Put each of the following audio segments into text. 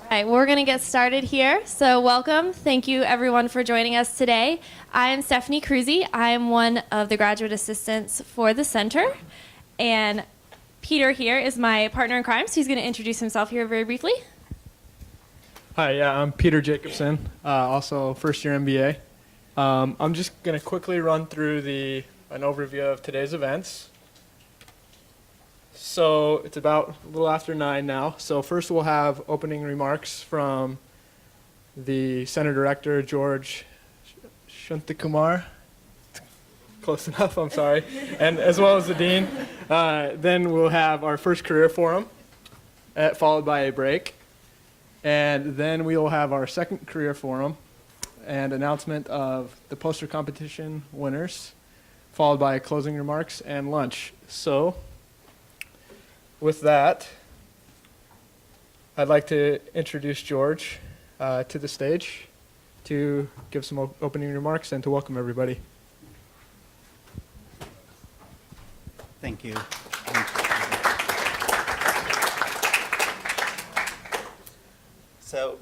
All right, we're going to get started here. So welcome. Thank you, everyone, for joining us today. I am Stephanie Cruzy. I am one of the graduate assistants for the center. And Peter here is my partner in crime, so he's going to introduce himself here very briefly. Hi, yeah, I'm Peter Jacobson, also first-year MBA. I'm just going to quickly run through an overview of today's events. So it's about a little after 9 now. So first we'll have opening remarks from the Center Director, George Shantakumar. Close enough, I'm sorry. And as well as the Dean. Then we'll have our first career forum, followed by a break. And then we will have our second career forum and announcement of the poster competition winners, followed by closing remarks and lunch. So with that, I'd like to introduce George to the stage to give some opening remarks and to welcome everybody. Thank you. So,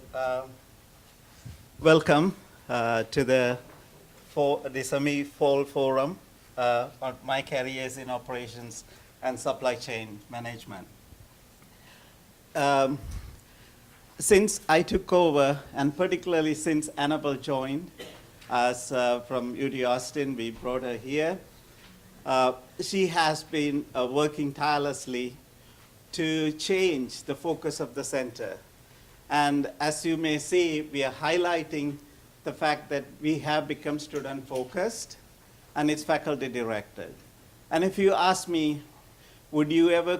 welcome to the DCMME Fall Forum on my careers in operations and supply chain management. Since I took over, and particularly since Annabelle joined us from UT Austin, we brought her here. She has been working tirelessly to change the focus of the center. And as you may see, we are highlighting the fact that we have become student-focused and it's faculty-directed. And if you ask me, would you ever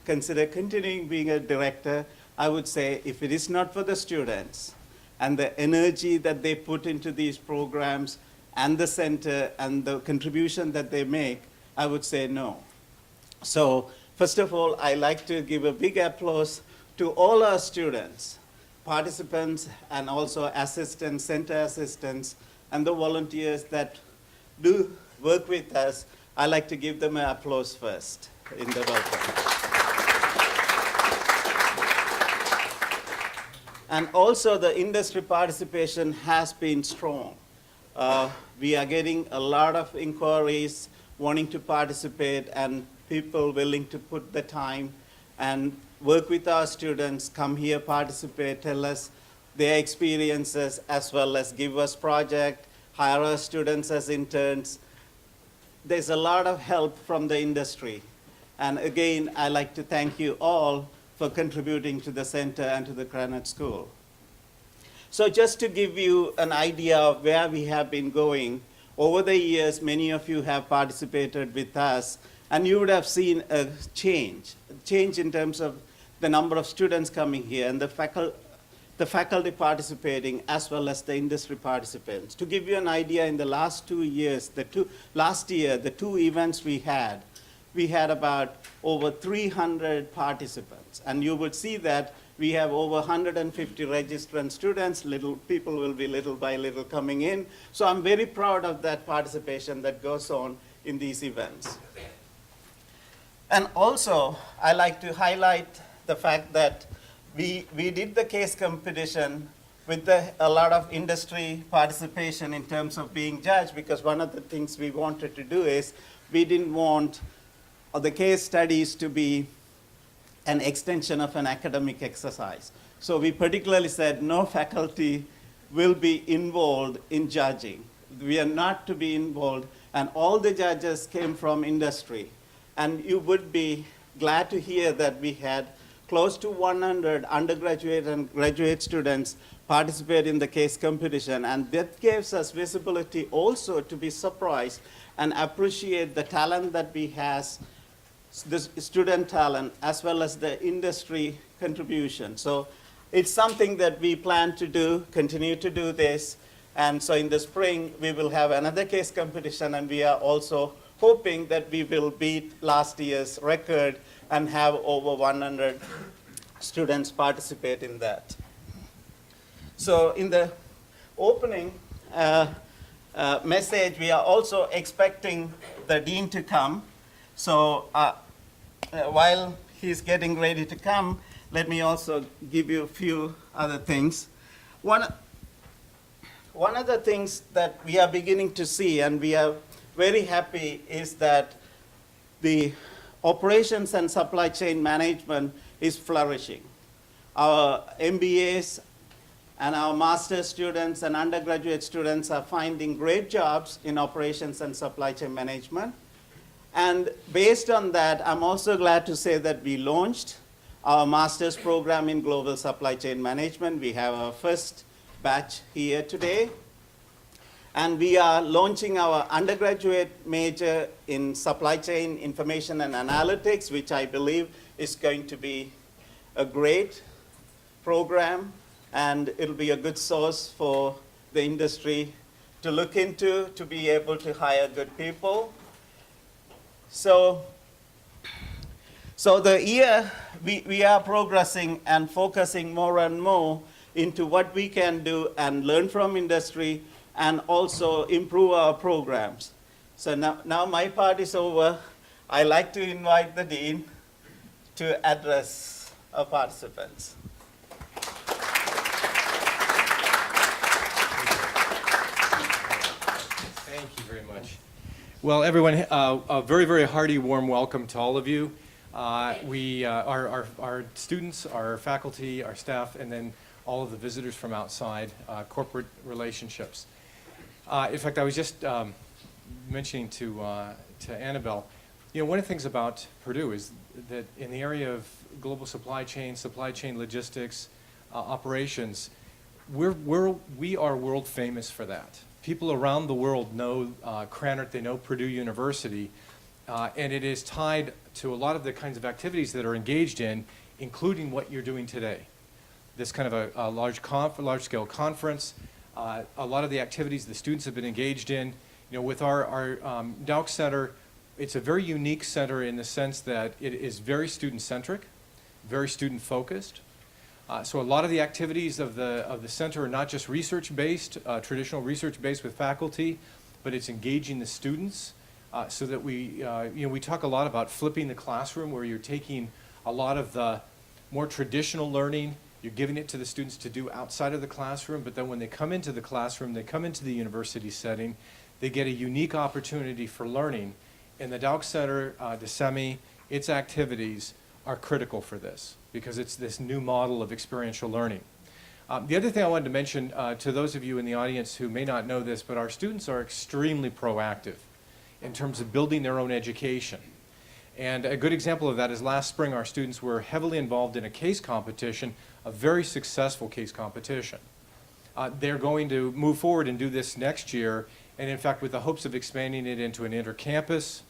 consider continuing being a director, I would say if it is not for the students and the energy that they put into these programs and the center and the contribution that they make, I would say no. So first of all, I like to give a big applause to all our students, participants, and also assistants, center assistants, and the volunteers that do work with us. I like to give them an applause first in the welcome. And also the industry participation has been strong. We are getting a lot of inquiries wanting to participate and people willing to put the time and work with our students, come here, participate, tell us their experiences, as well as give us projects, hire our students as interns. There's a lot of help from the industry. And again, I'd like to thank you all for contributing to the center and to the Granite School. So just to give you an idea of where we have been going, over the years, many of you have participated with us, and you would have seen a change in terms of the number of students coming here and the faculty participating as well as the industry participants. To give you an idea, in the last 2 years, last year, the two events we had about over 300 participants. And you would see that we have over 150 registrant students. Little people will be little by little coming in. So I'm very proud of that participation that goes on in these events. And also, I like to highlight the fact that we did the case competition with a lot of industry participation in terms of being judged, because one of the things we wanted to do is we didn't want the case studies to be an extension of an academic exercise. So we particularly said no faculty will be involved in judging. We are not to be involved, and all the judges came from industry. And you would be glad to hear that we had close to 100 undergraduate and graduate students participate in the case competition. And that gives us visibility also to be surprised and appreciate the talent that we have, the student talent, as well as the industry contribution. So it's something that we plan to do, continue to do this. And so in the spring, we will have another case competition, and we are also hoping that we will beat last year's record and have over 100 students participate in that. So in the opening message, we are also expecting the dean to come. So while he's getting ready to come, let me also give you a few other things. One of the things that we are beginning to see, and we are very happy, is that the operations and supply chain management is flourishing. Our MBAs and our master's students and undergraduate students are finding great jobs in operations and supply chain management. And based on that, I'm also glad to say that we launched our master's program in global supply chain management. We have our first batch here today. And we are launching our undergraduate major in supply chain information and analytics, which I believe is going to be a great program, and it'll be a good source for the industry to look into, to be able to hire good people. So the year, we are progressing and focusing more and more into what we can do and learn from industry and also improve our programs. So now my part is over. I'd like to invite the Dean to address our participants. Thank you very much. Well, everyone, a very, very hearty, warm welcome to all of you. Our students, our faculty, our staff, and then all of the visitors from outside, corporate relationships. In fact, I was just mentioning to Annabelle, one of the things about Purdue is that in the area of global supply chain logistics, operations, we are world famous for that. People around the world know Krannert, they know Purdue University, and it is tied to a lot of the kinds of activities that are engaged in, including what you're doing today. This kind of a large-scale conference, a lot of the activities the students have been engaged in. With our Dauch Center, it's a very unique center in the sense that it is very student-centric, very student-focused. So a lot of the activities of the center are not just research-based, traditional research-based with faculty, but it's engaging the students so that we talk a lot about flipping the classroom, where you're taking a lot of the more traditional learning, you're giving it to the students to do outside of the classroom, but then when they come into the classroom, they come into the university setting, they get a unique opportunity for learning. And the Dauch Center, DCMME, its activities are critical for this, because it's this new model of experiential learning. The other thing I wanted to mention to those of you in the audience who may not know this, but our students are extremely proactive in terms of building their own education. And a good example of that is last spring our students were heavily involved in a case competition, a very successful case competition. They're going to move forward and do this next year, and in fact with the hopes of expanding it into an inter-campus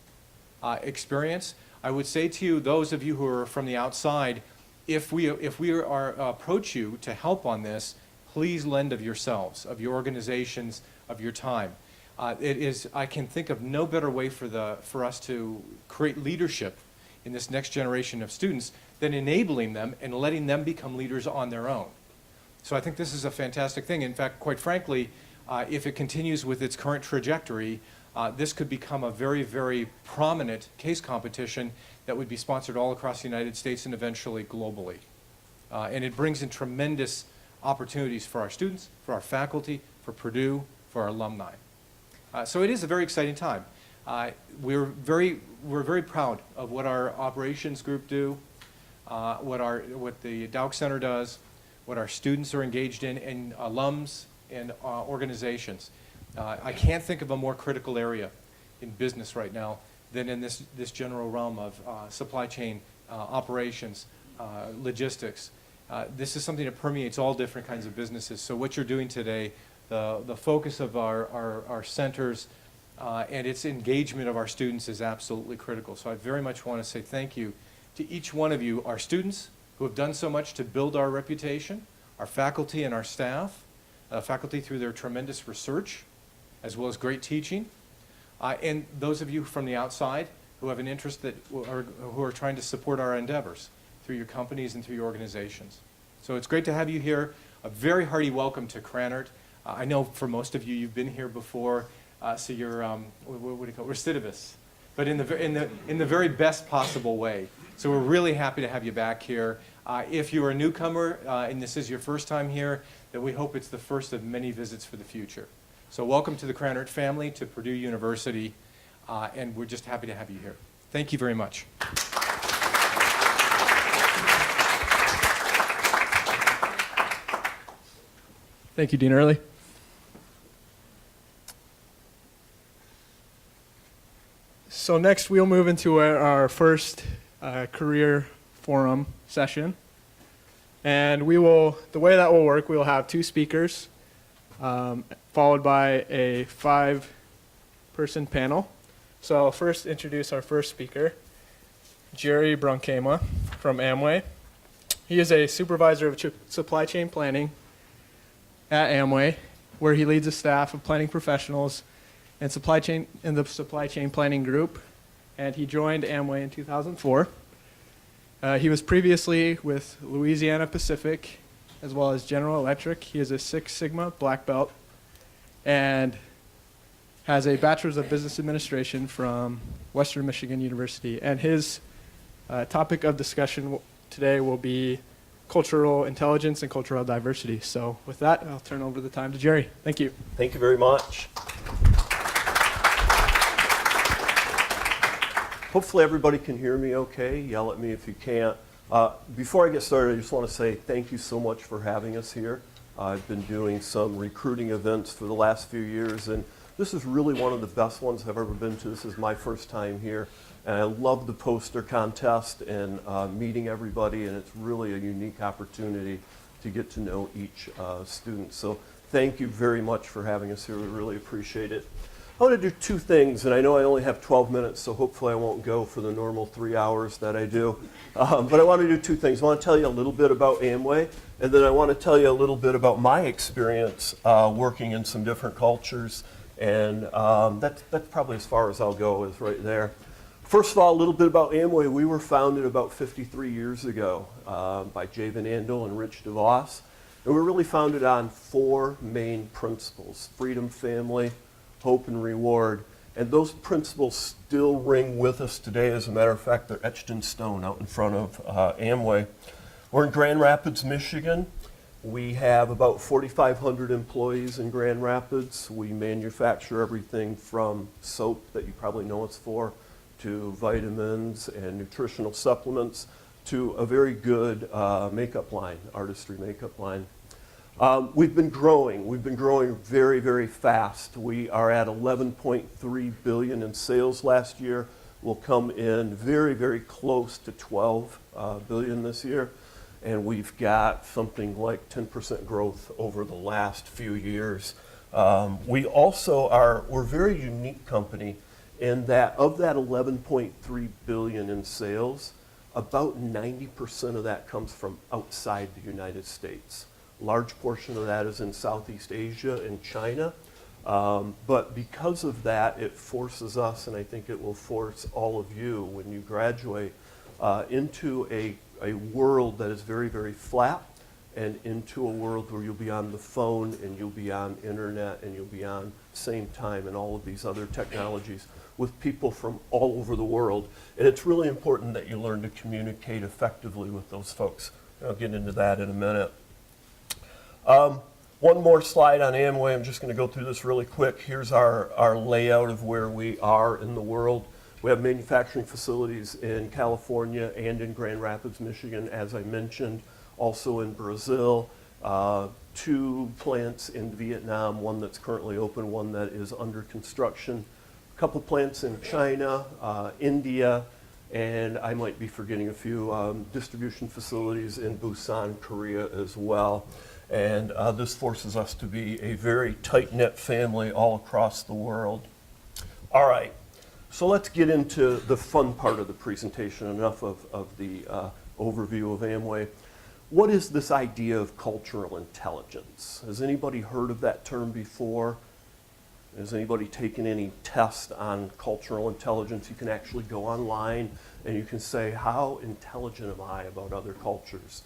experience. I would say to you, those of you who are from the outside, if we approach you to help on this, please lend of yourselves, of your organizations, of your time. I can think of no better way for us to create leadership in this next generation of students than enabling them and letting them become leaders on their own. So I think this is a fantastic thing. In fact, quite frankly, if it continues with its current trajectory, this could become a very, very prominent case competition that would be sponsored all across the United States and eventually globally. And it brings in tremendous opportunities for our students, for our faculty, for Purdue, for our alumni. So it is a very exciting time. We're very proud of what our operations group do, what the Dauch Center does, what our students are engaged in, and alums and organizations. I can't think of a more critical area in business right now than in this general realm of supply chain operations, logistics. This is something that permeates all different kinds of businesses. So what you're doing today, the focus of our centers and its engagement of our students is absolutely critical. So I very much want to say thank you to each one of you, our students who have done so much to build our reputation, our faculty and our staff, faculty through their tremendous research, as well as great teaching, and those of you from the outside who have an interest who are trying to support our endeavors through your companies and through your organizations. So it's great to have you here. A very hearty welcome to Krannert. I know for most of you, you've been here before, so you're, what do you call it, recidivists. but in the very best possible way. So we're really happy to have you back here. If you're a newcomer and this is your first time here, then we hope it's the first of many visits for the future. So welcome to the Cranert family, to Purdue University, and we're just happy to have you here. Thank you very much. Thank you, Dean Early. So next we'll move into our first career forum session. And the way that will work, we will have 2 speakers, followed by a 5-person panel. So I'll first introduce our first speaker, Jerry Bronkema from Amway. He is a supervisor of supply chain planning at Amway, where he leads a staff of planning professionals and in the supply chain planning group. And he joined Amway in 2004. He was previously with Louisiana Pacific, as well as General Electric. He is a 6 Sigma black belt and has a Bachelor's of Business Administration from Western Michigan University. And his topic of discussion today will be cultural intelligence and cultural diversity. So with that, I'll turn over the time to Jerry. Thank you. Thank you very much. Hopefully everybody can hear me okay. Yell at me if you can't. Before I get started, I just want to say thank you so much for having us here. I've been doing some recruiting events for the last few years, and this is really one of the best ones I've ever been to. This is my first time here, and I love the poster contest and meeting everybody, and it's really a unique opportunity to get to know each student. So thank you very much for having us here. We really appreciate it. I want to do 2 things, and I know I only have 12 minutes, so hopefully I won't go for the normal 3 hours that I do. But I want to do 2 things. I want to tell you a little bit about Amway, and then I want to tell you a little bit about my experience working in some different cultures, and that's probably as far as I'll go, is right there. First of all, a little bit about Amway. We were founded about 53 years ago by Jay Van Andel and Rich DeVos, and we're really founded on 4 main principles: freedom, family, hope, and reward. And those principles still ring with us today. As a matter of fact, they're etched in stone out in front of Amway. We're in Grand Rapids, Michigan. We have about 4,500 employees in Grand Rapids. We manufacture everything from soap that you probably know us for, to vitamins and nutritional supplements, to a very good makeup line, artistry makeup line. We've been growing. We've been growing very, very fast. We are at $11.3 billion in sales last year. We'll come in very, very close to $12 billion this year. And we've got something like 10% growth over the last few years. We're a very unique company in that of that $11.3 billion in sales, about 90% of that comes from outside the United States. Large portion of that is in Southeast Asia and China. But because of that, it forces us, and I think it will force all of you when you graduate, into a world that is very, very flat, and into a world where you'll be on the phone and you'll be on internet and you'll be on same time and all of these other technologies with people from all over the world. And it's really important that you learn to communicate effectively with those folks. I'll get into that in a minute. One more slide on Amway. I'm just going to go through this really quick. Here's our layout of where we are in the world. We have manufacturing facilities in California and in Grand Rapids, Michigan, as I mentioned, also in Brazil, 2 plants in Vietnam, one that's currently open, one that is under construction, a couple plants in China, India, and I might be forgetting a few distribution facilities in Busan, Korea as well. And this forces us to be a very tight-knit family all across the world. All right, so let's get into the fun part of the presentation, enough of the overview of Amway. What is this idea of cultural intelligence? Has anybody heard of that term before? Has anybody taken any test on cultural intelligence? You can actually go online and you can say, how intelligent am I about other cultures?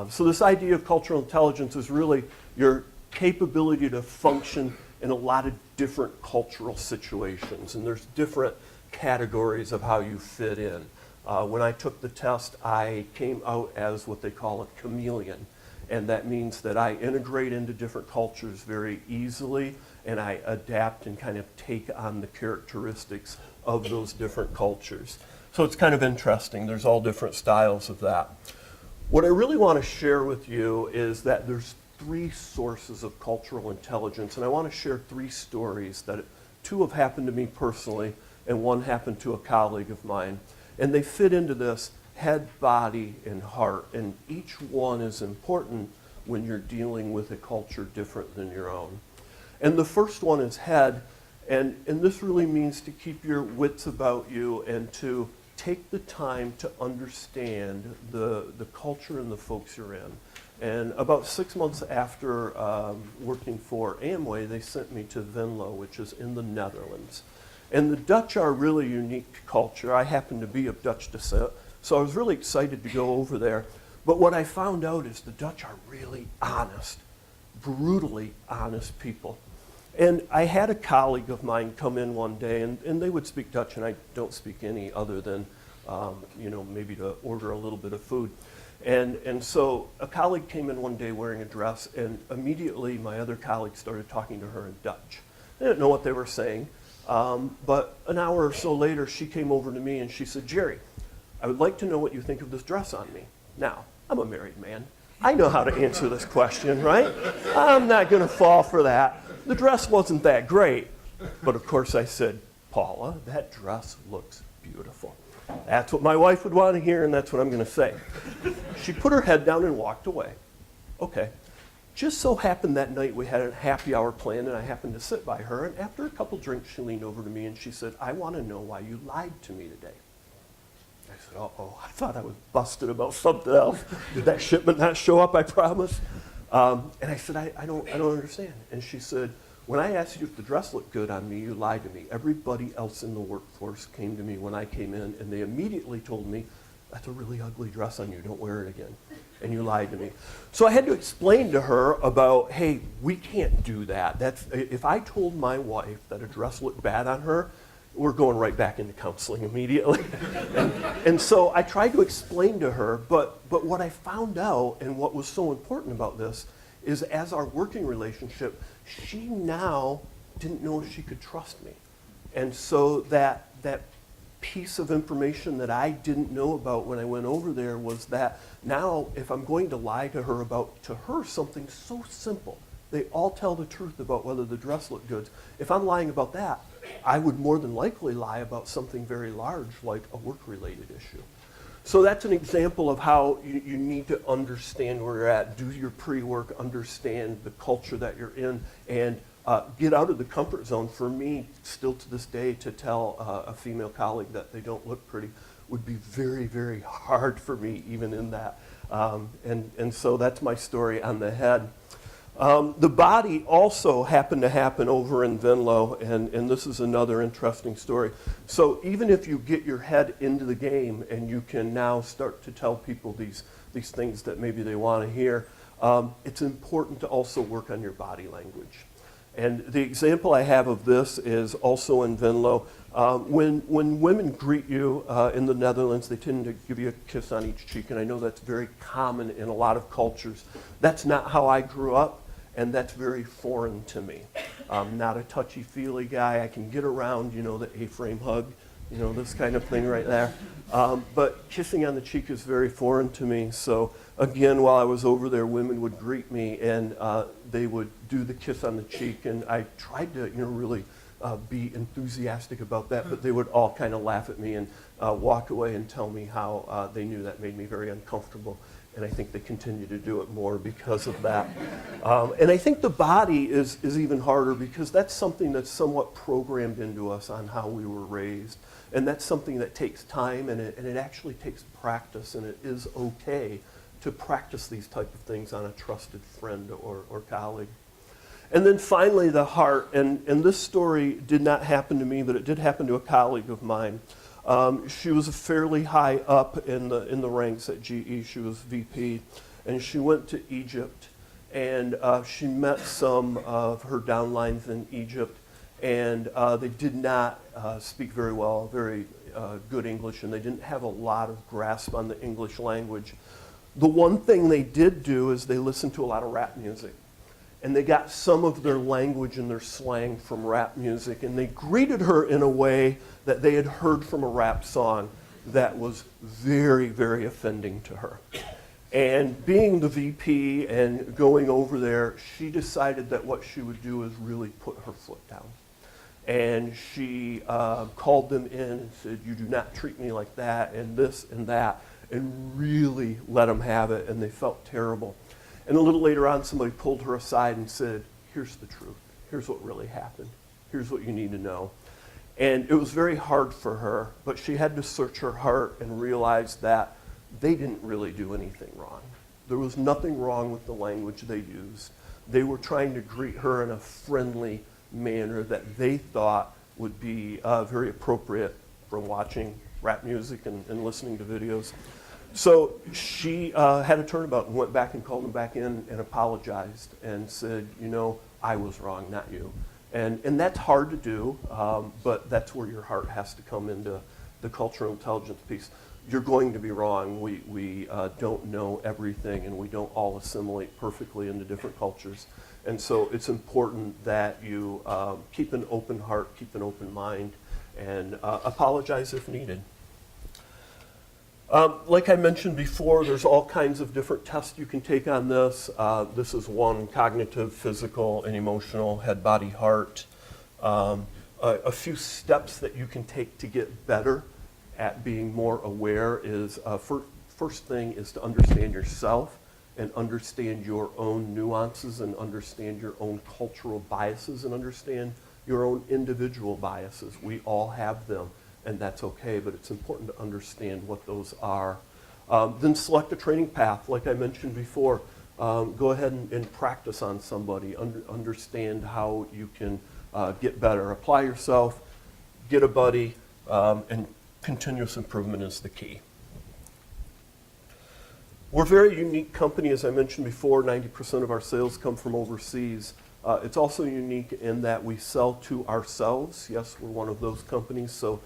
So this idea of cultural intelligence is really your capability to function in a lot of different cultural situations. And there's different categories of how you fit in. When I took the test, I came out as what they call a chameleon. And that means that I integrate into different cultures very easily, and I adapt and kind of take on the characteristics of those different cultures. So it's kind of interesting. There's all different styles of that. What I really want to share with you is that there's 3 sources of cultural intelligence, and I want to share 3 stories that 2 have happened to me personally, and 1 happened to a colleague of mine. And they fit into this head, body, and heart, and each one is important when you're dealing with a culture different than your own. And the first one is head, and this really means to keep your wits about you and to take the time to understand the culture and the folks you're in. And about 6 months after working for Amway, they sent me to Venlo, which is in the Netherlands. And the Dutch are a really unique culture. I happen to be of Dutch descent, so I was really excited to go over there. But what I found out is the Dutch are really honest, brutally honest people. And I had a colleague of mine come in one day, and they would speak Dutch, and I don't speak any other than, maybe to order a little bit of food. And so a colleague came in one day wearing a dress, and immediately my other colleague started talking to her in Dutch. They didn't know what they were saying, but an hour or so later, she came over to me and she said, "Jerry, I would like to know what you think of this dress on me." Now, I'm a married man. I know how to answer this question, right? I'm not going to fall for that. The dress wasn't that great. But of course I said, "Paula, that dress looks beautiful." That's what my wife would want to hear, and that's what I'm going to say. She put her head down and walked away. Okay. Just so happened that night we had a happy hour planned, and I happened to sit by her, and after a couple drinks she leaned over to me and she said, "I want to know why you lied to me today." I said, "Uh-oh, I thought I was busted about something else. Did that shipment not show up, I promise?" And I said, I don't understand. And she said, "When I asked you if the dress looked good on me, you lied to me. Everybody else in the workforce came to me when I came in, and they immediately told me, 'That's a really ugly dress on you. Don't wear it again.' And you lied to me." So I had to explain to her about, hey, we can't do that. If I told my wife that a dress looked bad on her, we're going right back into counseling immediately. and so I tried to explain to her, but what I found out, and what was so important about this, is as our working relationship, she now didn't know if she could trust me. And so that piece of information that I didn't know about when I went over there was that now if I'm going to lie to her something so simple, they all tell the truth about whether the dress looked good. If I'm lying about that, I would more than likely lie about something very large like a work-related issue. So that's an example of how you need to understand where you're at, do your pre-work, understand the culture that you're in, and get out of the comfort zone. For me, still to this day, to tell a female colleague that they don't look pretty would be very, very hard for me, even in that. And so that's my story on the head. The body also happened to happen over in Venlo, and this is another interesting story. So even if you get your head into the game and you can now start to tell people these things that maybe they want to hear, it's important to also work on your body language. And the example I have of this is also in Venlo. When women greet you in the Netherlands, they tend to give you a kiss on each cheek, and I know that's very common in a lot of cultures. That's not how I grew up, and that's very foreign to me. I'm not a touchy-feely guy. I can get around, the A-frame hug, this kind of thing right there. But kissing on the cheek is very foreign to me. So again, while I was over there, women would greet me, and they would do the kiss on the cheek, and I tried to, really be enthusiastic about that, but they would all kind of laugh at me and walk away and tell me how they knew that made me very uncomfortable. And I think they continue to do it more because of that. And I think the body is even harder because that's something that's somewhat programmed into us on how we were raised. And that's something that takes time, and it actually takes practice, and it is okay to practice these type of things on a trusted friend or colleague. And then finally, the heart. And this story did not happen to me, but it did happen to a colleague of mine. She was fairly high up in the ranks at GE. She was VP, and she went to Egypt, and she met some of her downlines in Egypt, and they did not speak very well, very good English, and they didn't have a lot of grasp on the English language. The one thing they did do is they listened to a lot of rap music. And they got some of their language and their slang from rap music, and they greeted her in a way that they had heard from a rap song that was very, very offending to her. And being the VP and going over there, she decided that what she would do is really put her foot down. And she called them in and said, "You do not treat me like that," and this and that, and really let them have it, and they felt terrible. And a little later on, somebody pulled her aside and said, "Here's the truth. Here's what really happened. Here's what you need to know." And it was very hard for her, but she had to search her heart and realize that they didn't really do anything wrong. There was nothing wrong with the language they used. They were trying to greet her in a friendly manner that they thought would be very appropriate from watching rap music and listening to videos. So she had a turnabout and went back and called them back in and apologized and said, "You know, I was wrong, not you." And that's hard to do, but that's where your heart has to come into the cultural intelligence piece. You're going to be wrong. We don't know everything, and we don't all assimilate perfectly into different cultures. And so it's important that you keep an open heart, keep an open mind, and apologize if needed. Like I mentioned before, there's all kinds of different tests you can take on this. This is one: cognitive, physical, and emotional, head, body, heart. A few steps that you can take to get better at being more aware is, first thing is to understand yourself and understand your own nuances and understand your own cultural biases and understand your own individual biases. We all have them. And that's okay, but it's important to understand what those are. Then select a training path, like I mentioned before. Go ahead and practice on somebody, understand how you can get better. Apply yourself, get a buddy, and continuous improvement is the key. We're a very unique company, as I mentioned before. 90% of our sales come from overseas. It's also unique in that we sell to ourselves. Yes, we're one of those companies, so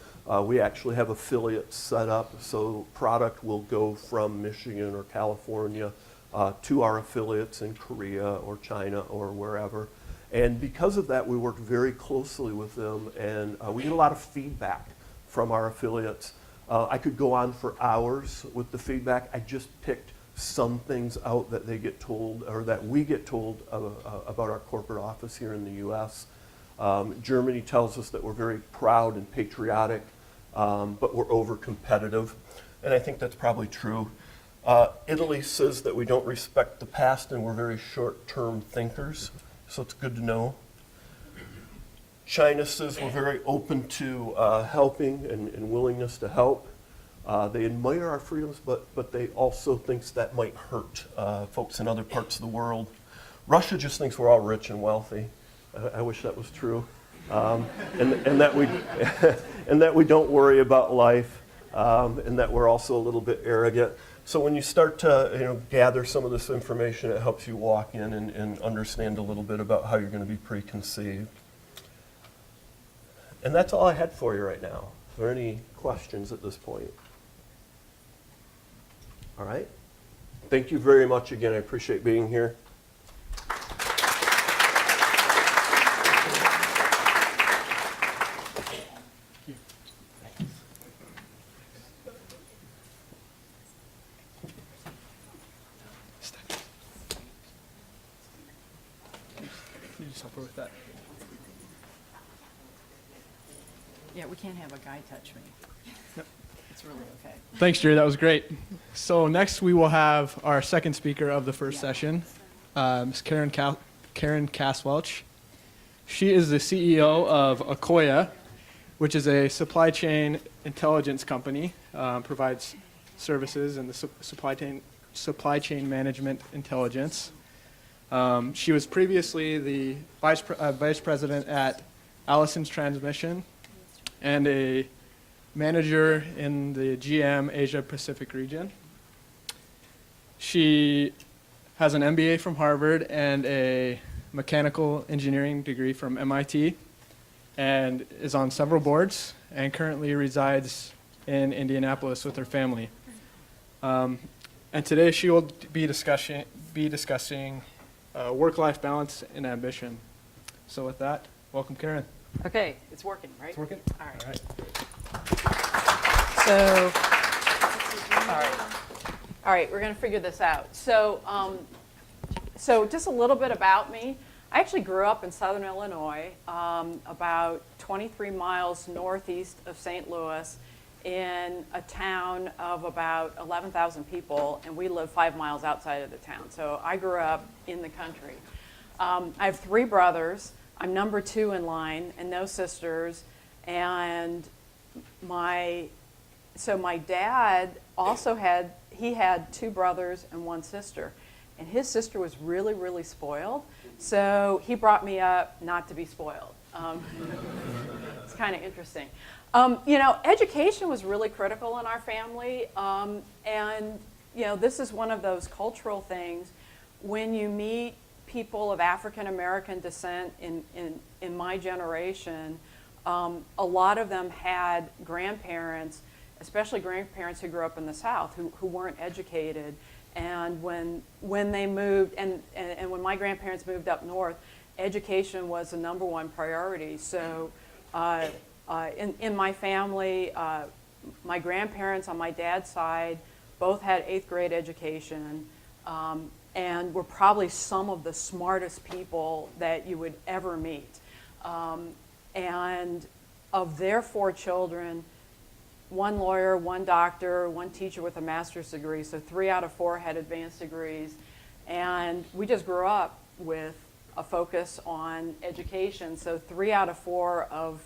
we actually have affiliates set up, so product will go from Michigan or California to our affiliates in Korea or China or wherever. And because of that, we work very closely with them, and we get a lot of feedback from our affiliates. I could go on for hours with the feedback. I just picked some things out that they get told, or that we get told about our corporate office here in the U.S. Germany tells us that we're very proud and patriotic, but we're over-competitive, and I think that's probably true. Italy says that we don't respect the past and we're very short-term thinkers, so it's good to know. China says we're very open to helping and willingness to help. They admire our freedoms, but they also think that might hurt folks in other parts of the world. Russia just thinks we're all rich and wealthy. I wish that was true. And that we and that we don't worry about life, and that we're also a little bit arrogant. So when you start to gather some of this information, it helps you walk in and understand a little bit about how you're going to be preconceived. And that's all I had for you right now. Are there any questions at this point? All right. Thank you very much again. I appreciate being here. Can you just help her with that? Yeah, we can't have a guy touch me. Yep. It's really okay. Thanks, Jerry. That was great. So next we will have our second speaker of the first session, Ms. Karen Caswelch. She is the CEO of Akoya, which is a supply chain intelligence company, provides services in the supply chain management intelligence. She was previously the vice president at Allison's Transmission and a manager in the GM Asia Pacific region. She has an MBA from Harvard and a mechanical engineering degree from MIT. and is on several boards and currently resides in Indianapolis with her family. And today she will be discussing work-life balance and ambition. So with that, welcome, Karen. Okay, it's working, right? It's working? All right. All right. So, all right, we're going to figure this out. So, so just a little bit about me. I actually grew up in Southern Illinois, about 23 miles northeast of St. Louis, in a town of about 11,000 people, and we live 5 miles outside of the town. So I grew up in the country. I have 3 brothers. I'm number 2 in line, and no sisters. And my dad also had 2 brothers and 1 sister. And his sister was really, really spoiled. So he brought me up not to be spoiled. It's kind of interesting. You know, education was really critical in our family. And, you know, this is one of those cultural things. When you meet people of African American descent in my generation, a lot of them had grandparents, especially grandparents who grew up in the South, who weren't educated. And when they moved, and when my grandparents moved up north, education was the #1 priority. So in my family, my grandparents on my dad's side both had 8th grade education, and were probably some of the smartest people that you would ever meet. And of their 4 children, 1 lawyer, 1 doctor, 1 teacher with a master's degree, so 3 out of 4 had advanced degrees. And we just grew up with a focus on education. So 3 out of 4 of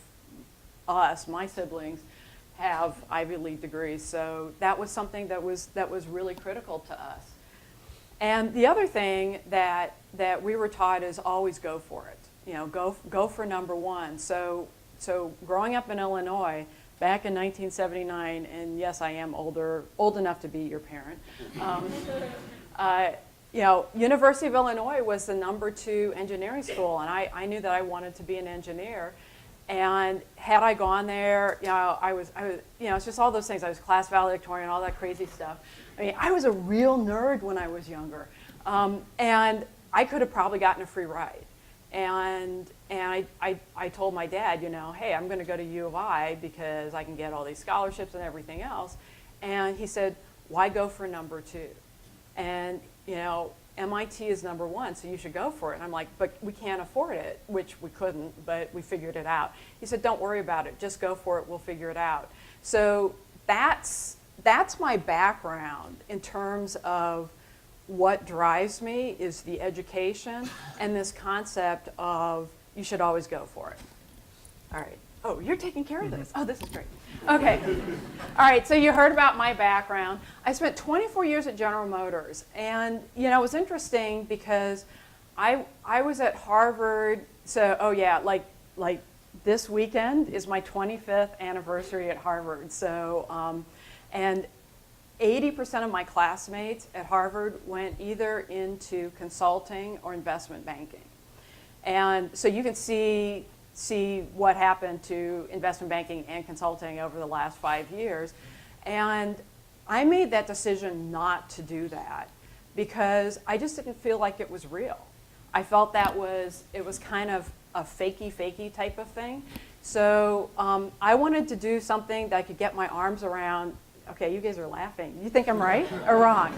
us, my siblings, have Ivy League degrees. So that was something that was really critical to us. And the other thing that we were taught is always go for it. You know, go for #1. So growing up in Illinois, back in 1979, and yes, I am old enough to be your parent. You know, University of Illinois was the #2 engineering school, and I knew that I wanted to be an engineer. And had I gone there, you know, I was, you know, it's just all those things. I was class valedictorian, all that crazy stuff. I mean, I was a real nerd when I was younger, and I could have probably gotten a free ride. And I told my dad, you know, hey, I'm going to go to U of I because I can get all these scholarships and everything else. And he said, why go for #2? And, you know, MIT is #1, so you should go for it. And I'm like, but we can't afford it, which we couldn't, but we figured it out. He said, don't worry about it. Just go for it. We'll figure it out. So that's my background in terms of what drives me is the education and this concept of you should always go for it. All right. Oh, you're taking care of this. Oh, this is great. Okay. All right, so you heard about my background. I spent 24 years at General Motors. And, you know, it was interesting because I was at Harvard. So, oh, yeah, like this weekend is my 25th anniversary at Harvard. So, and 80% of my classmates at Harvard went either into consulting or investment banking. And so you can see what happened to investment banking and consulting over the last 5 years. And I made that decision not to do that because I just didn't feel like it was real. I felt it was kind of a fakey type of thing. So I wanted to do something that I could get my arms around. Okay, you guys are laughing. You think I'm right or wrong?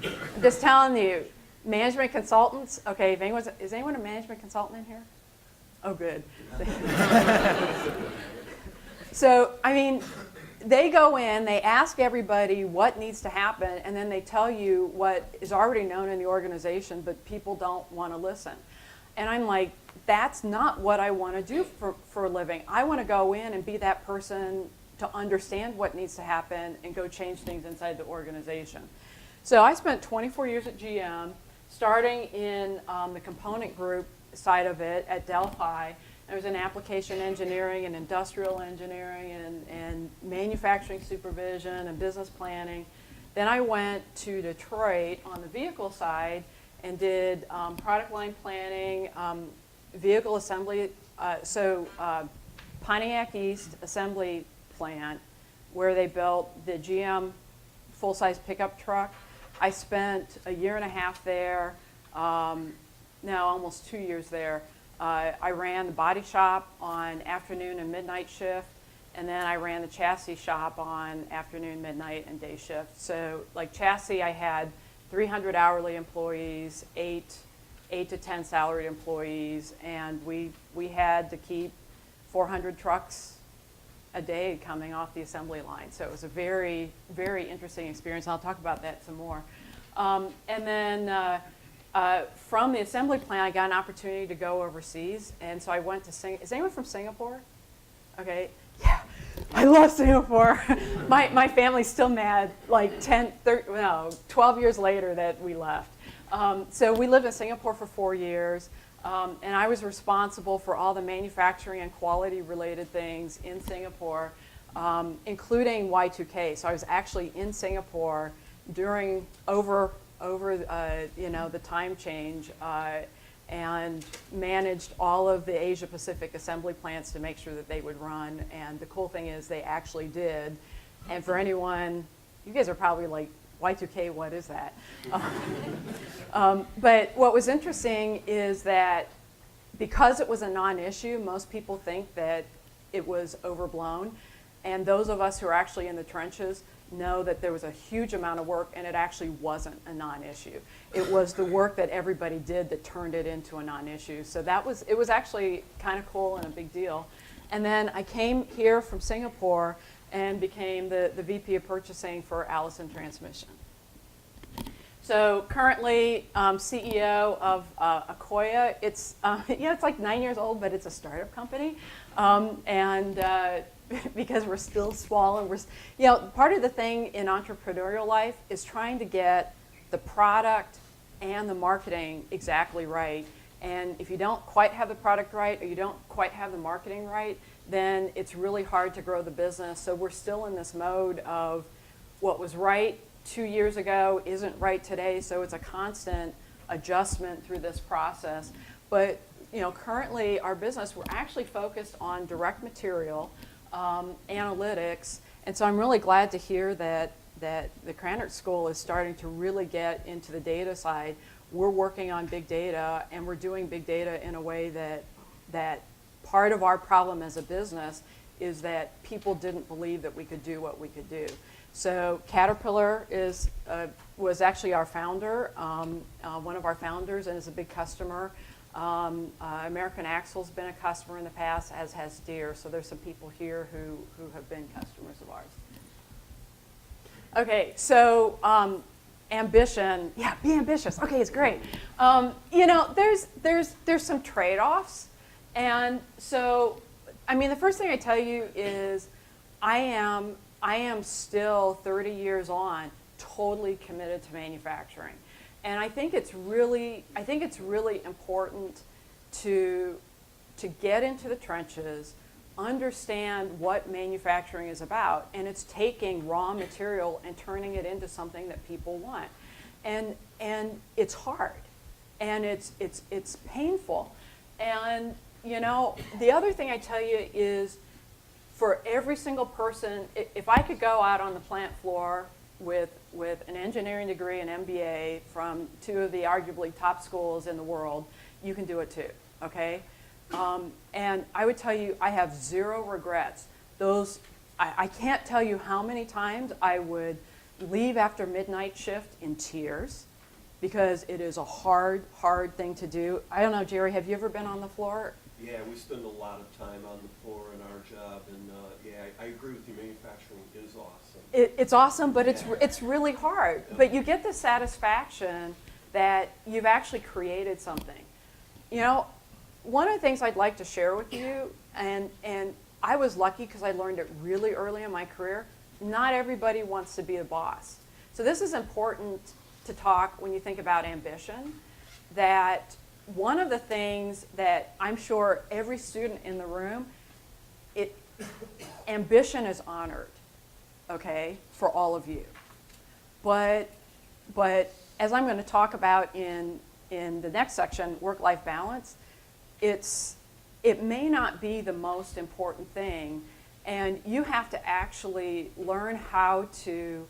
I'm just telling you, management consultants. Okay, is anyone a management consultant in here? Oh, good. So, I mean, they go in, they ask everybody what needs to happen, and then they tell you what is already known in the organization, but people don't want to listen. And I'm like, that's not what I want to do for a living. I want to go in and be that person to understand what needs to happen and go change things inside the organization. So I spent 24 years at GM, starting in the component group side of it at Delphi. There was in application engineering and industrial engineering and manufacturing supervision and business planning. Then I went to Detroit on the vehicle side and did product line planning, vehicle assembly, Pontiac East Assembly Plant, where they built the GM full-size pickup truck. I spent a year and a half there, now almost 2 years there. I ran the body shop on afternoon and midnight shift, and then I ran the chassis shop on afternoon, midnight, and day shift. So like chassis, I had 300 hourly employees, 8 to 10 salaried employees, and we had to keep 400 trucks a day coming off the assembly line. So it was a very, very interesting experience. I'll talk about that some more. And then from the assembly plant, I got an opportunity to go overseas. And so I went to Singapore. Is anyone from Singapore? Okay. Yeah, I love Singapore. my family's still mad, like 12 years later that we left. So we lived in Singapore for 4 years. And I was responsible for all the manufacturing and quality related things in Singapore, including Y2K. So I was actually in Singapore during over the time change, and managed all of the Asia Pacific assembly plants to make sure that they would run. And the cool thing is they actually did. And for anyone, you guys are probably like, Y2K, what is that? But what was interesting is that because it was a non-issue, most people think that it was overblown. And those of us who are actually in the trenches know that there was a huge amount of work, and it actually wasn't a non-issue. It was the work that everybody did that turned it into a non-issue. So it was actually kind of cool and a big deal. And then I came here from Singapore and became the VP of purchasing for Allison Transmission. So currently CEO of Akoya. It's it's like 9 years old, but it's a startup company, because we're still small, and part of the thing in entrepreneurial life is trying to get the product and the marketing exactly right. And if you don't quite have the product right, or you don't quite have the marketing right, then it's really hard to grow the business. So we're still in this mode of what was right 2 years ago isn't right today. So it's a constant adjustment through this process. But currently our business, we're actually focused on direct material, analytics. And so I'm really glad to hear that the Krannert School is starting to really get into the data side. We're working on big data, and we're doing big data in a way that part of our problem as a business is that people didn't believe that we could do what we could do. So Caterpillar was actually our founder, one of our founders, and is a big customer. American Axle's been a customer in the past, as has Deere. So there's some people here who have been customers of ours. Okay, so ambition, yeah, be ambitious. Okay, it's great. There's some trade-offs, and so the first thing I tell you is I am still 30 years on totally committed to manufacturing, and I think it's really important to get into the trenches, understand what manufacturing is about, and it's taking raw material and turning it into something that people want, and it's hard, and it's painful, and the other thing I tell you is, for every single person, if I could go out on the plant floor with an engineering degree, an MBA from two of the arguably top schools in the world, you can do it too, okay? And I would tell you, I have zero regrets. I can't tell you how many times I would leave after midnight shift in tears, because it is a hard thing to do. I don't know, Jerry, have you ever been on the floor? Yeah, we spend a lot of time on the floor in our job, and I agree with you, manufacturing is awesome. It's awesome, but it's really hard. Yeah. But you get the satisfaction that you've actually created something. One of the things I'd like to share with you, and I was lucky because I learned it really early in my career, not everybody wants to be a boss. So this is important to talk when you think about ambition, that one of the things that I'm sure every student in the room, ambition is honored, okay, for all of you. But as I'm going to talk about in the next section, work-life balance, it may not be the most important thing, and you have to actually learn how to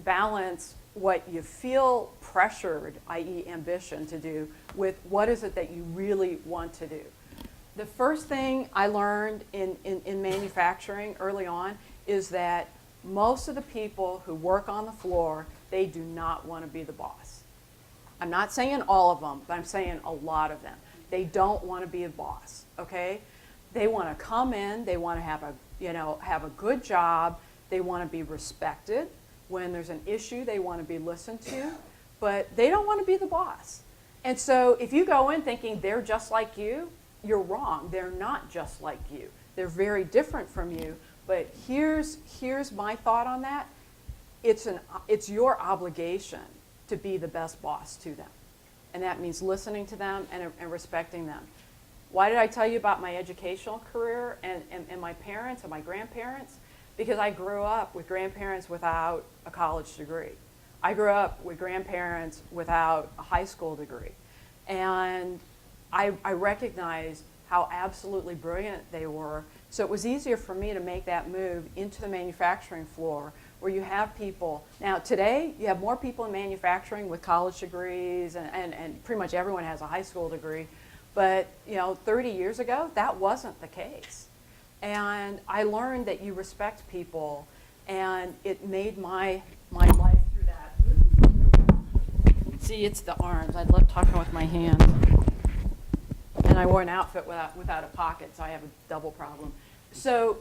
balance what you feel pressured, i.e. ambition, to do with what is it that you really want to do. The first thing I learned in manufacturing early on is that most of the people who work on the floor, they do not want to be the boss. I'm not saying all of them, but I'm saying a lot of them. They don't want to be a boss, okay? They want to come in, they want to have a good job, they want to be respected. When there's an issue, they want to be listened to, but they don't want to be the boss. And so if you go in thinking they're just like you, you're wrong. They're not just like you. They're very different from you, but here's my thought on that. It's your obligation to be the best boss to them. And that means listening to them and respecting them. Why did I tell you about my educational career and my parents and my grandparents? Because I grew up with grandparents without a college degree. I grew up with grandparents without a high school degree. And I recognized how absolutely brilliant they were. So it was easier for me to make that move into the manufacturing floor where you have people. Now today, you have more people in manufacturing with college degrees and pretty much everyone has a high school degree. But 30 years ago, that wasn't the case. And I learned that you respect people, and it made my life through that. See, it's the arms. I love talking with my hands. And I wore an outfit without a pocket, so I have a double problem. So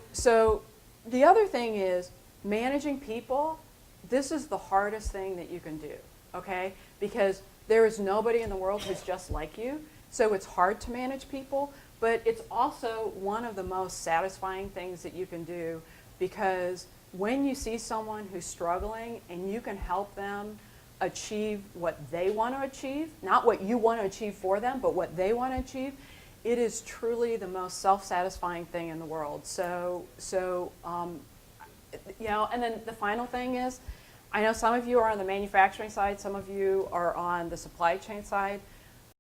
the other thing is managing people. This is the hardest thing that you can do, okay? Because there is nobody in the world who's just like you. So it's hard to manage people, but it's also one of the most satisfying things that you can do, because when you see someone who's struggling and you can help them achieve what they want to achieve, not what you want to achieve for them, but what they want to achieve, it is truly the most self-satisfying thing in the world. And then the final thing is, I know some of you are on the manufacturing side, some of you are on the supply chain side.